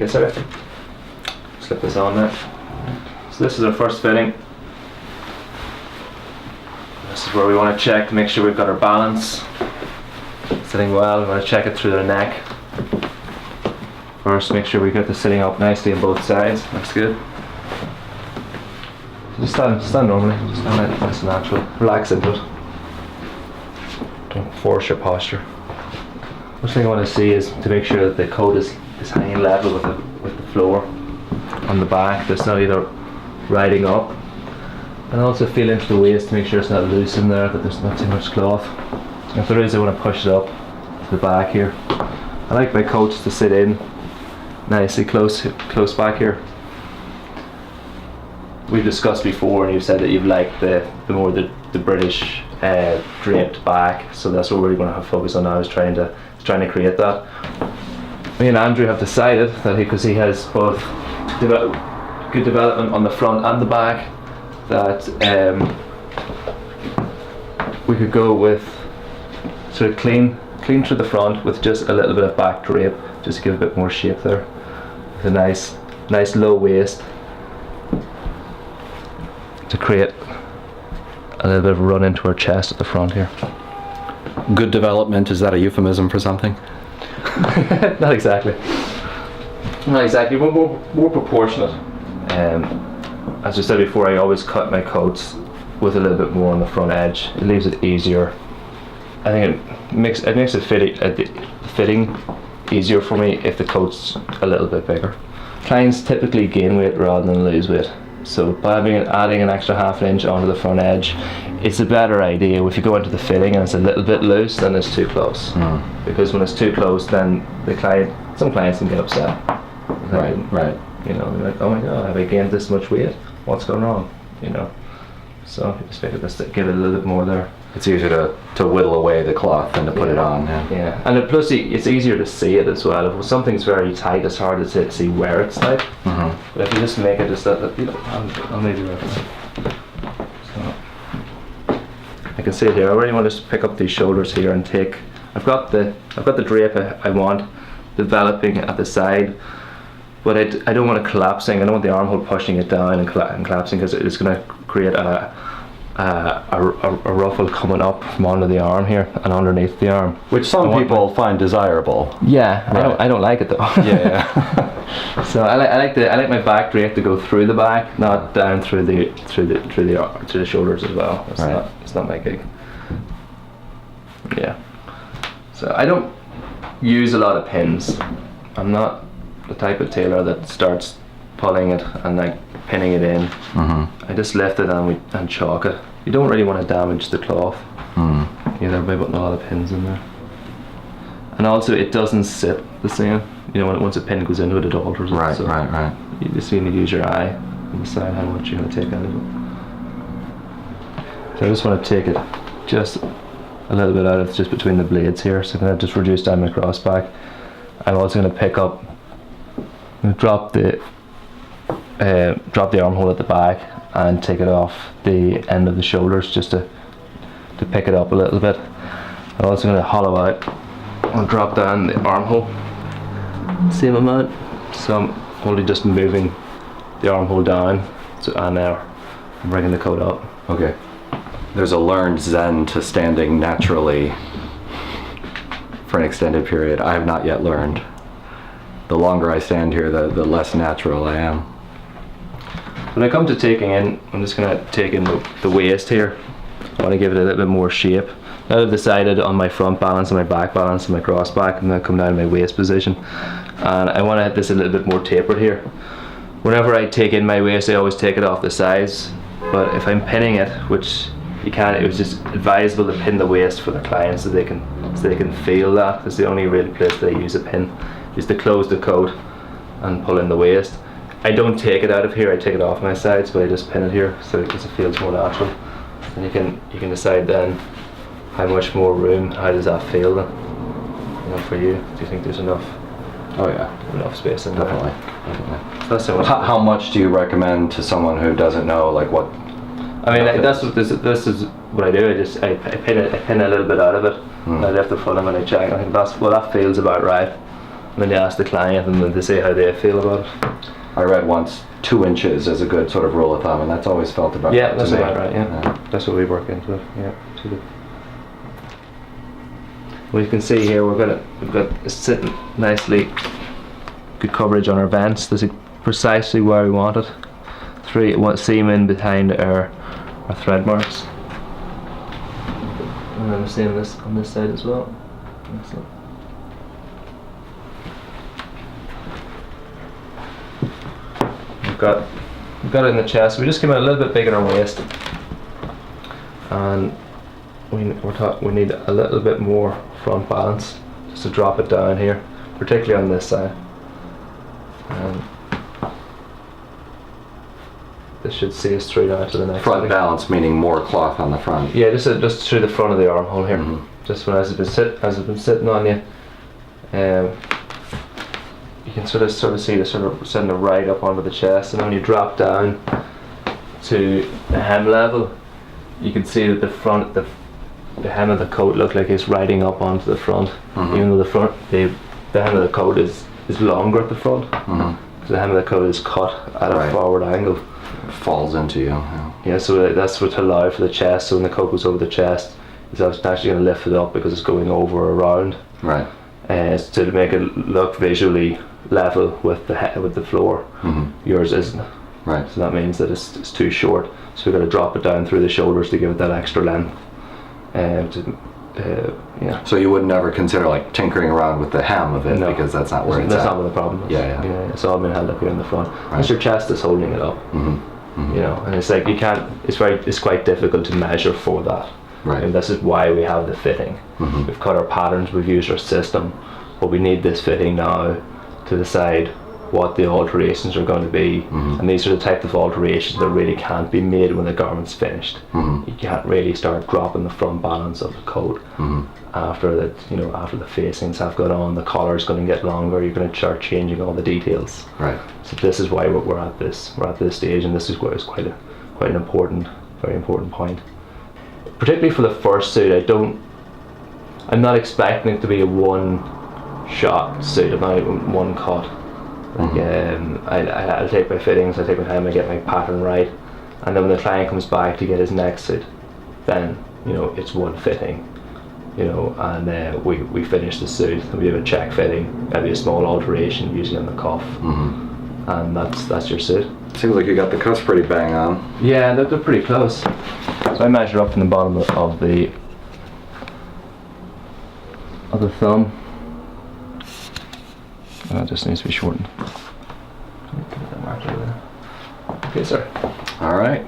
Okay, so slip this on there. So this is our first fitting. This is where we want to check to make sure we've got our balance sitting well. We want to check it through the neck. First, make sure we get the sitting up nicely on both sides. That's good. Just stand normally. Just stand like nice and natural. Relax into it. Don't force your posture. First thing I want to see is to make sure that the coat is hanging level with the floor on the back. That's not either riding up. And also feel into the waist to make sure it's not loose in there, that there's not too much cloth. If there is, I want to push it up to the back here. I like my coats to sit in nicely close back here. We've discussed before, and you've said that you've liked the more the British draped back, so that's what we're going to focus on now, is trying to create that. Me and Andrew have decided that because he has both good development on the front and the back, that we could go with sort of clean through the front with just a little bit of back drape, just to give a bit more shape there, with a nice low waist to create a little bit of a run into our chest at the front here. Good development, is that a euphemism for something? Not exactly. More proportionate. As I said before, I always cut my coats with a little bit more on the front edge. It leaves it easier. I think it makes the fitting easier for me if the coat's a little bit bigger. Clients typically gain weight rather than lose weight, so by adding an extra half an inch onto the front edge, it's a better idea. If you go into the fitting and it's a little bit loose, then it's too close. Because when it's too close, then some clients can get upset. Right. You know, they're like, oh my god, have I gained this much weight? What's going wrong? You know. So you just give it a little bit more there. It's easier to whittle away the cloth than to put it on. Yeah. And plus it's easier to see it as well. If something's very tight, it's hard to see where it's tight. But if you just make it just that, I'll maybe recommend. So I can see it here. I really want to just pick up these shoulders here and take. I've got the drape I want developing at the side. But I don't want it collapsing. I don't want the armhole pushing it down and collapsing, because it's going to create a ruffle coming up from under the arm here and underneath the arm, which some people find desirable. Yeah, right. I don't like it though. Yeah. So I like my back drape to go through the back, not down through the shoulders as well. It's not my gig. Yeah. So I don't use a lot of pins. I'm not the type of tailor that starts pulling it and like pinning it in. I just lift it and chalk it. You don't really want to damage the cloth either by putting a lot of pins in there. And also it doesn't sit the same. You know, once a pin goes into it, it alters it. Right, so right. You just need to use your eye and decide how much you're going to take out of it. So I just want to take it just a little bit out of just between the blades here. So I'm going to just reduce down my cross back. I'm also going to pick up, drop the armhole at the back and take it off the end of the shoulders just to pick it up a little bit. I'm also going to hollow out and drop down the armhole same amount. So I'm only just moving the armhole down, and now I'm bringing the coat up. Okay. There's a learned zen to standing naturally for an extended period. I have not yet learned. The longer I stand here, the less natural I am. When I come to taking in, I'm just going to take in the waist here. I want to give it a little bit more shape. Now I've decided on my front balance and my back balance and my cross back, I'm going to come down to my waist position. And I want to have this a little bit more tapered here. Whenever I take in my waist, I always take it off the sides. But if I'm pinning it, which you can't, it was just advisable to pin the waist for the client so they can feel that. That's the only real place that I use a pin, is to close the coat and pull in the waist. I don't take it out of here, I take it off my sides, but I just pin it here so it feels more natural. And you can decide then how much more room, how does that feel then? You know, for you, do you think there's enough? Oh yeah, enough space in there. Definitely. So that's so much. How much do you recommend to someone who doesn't know, like what? I mean, this is what I do. I pin a little bit out of it. I lift the front of it and I check. I think that feels about right. then you ask the client and then they say how they feel about it. I read once 2 inches is a good sort of rule of thumb, and that's always felt about Yeah, right that's to me. about right. Yeah, that's what we work into. Yeah. Well, you can see here we've got it sitting nicely, good coverage on our vents. This is precisely where we want it. 3 seam in behind our thread marks. And then the same on this side as well. Excellent. We've got it in the chest. We just came out a little bit big in our waist, and we need a little bit more front balance just to drop it down here, particularly on this side. This should see us through down to the next Front balance meaning more cloth on the front. Yeah, just through the front of the armhole here. Mm-hmm. Just when as it's been sitting on you, you can sort of see the sort of sending it right up onto the chest, and then when you drop down to the hem level, you can see that the hem of the coat looks like it's riding up onto the front, even though the hem of the coat is longer at the front. So the hem of the coat is cut at a forward angle. It falls into you. Yeah, so that's what to allow for the chest. So when the coat goes over the chest, it's actually going to lift it up because it's going over or around. Right. To make it look visually level with the floor. Yours isn't. Right. So that means that it's too short. So we've got to drop it down through the shoulders to give it that extra length. Yeah. So you would never consider like tinkering around with the hem of it, No, because that's not where it's that's at. not what the problem is. Yeah. It's all been held up here in the front. Unless your chest is holding it up. You know, and it's like you can't. It's quite difficult to measure for that. Right. And this is why we have the fitting. We've cut our patterns. We've used our system, but we need this fitting now to decide what the alterations are going to be. And these are the type of alterations that really can't be made when the garment's finished. You can't really start dropping the front balance of the coat after the facings have got on, the collar's going to get longer, you're going to start changing all the details. Right. So this is why we're at this stage, and this is quite an important, very important point. Particularly for the first suit, I'm not expecting it to be a one-shot suit, not one cut. I'll take my fittings, I take my time, I get my pattern right, and then when the client comes back to get his next suit, then it's one fitting, and we finish the suit, and we have a check fitting, maybe a small alteration usually on the cuff, and that's your suit. Seems like you got the cuffs pretty bang on. Yeah, they're pretty close. So I measure up from the bottom of the thumb. That just needs to be shortened. Okay, sir. All right.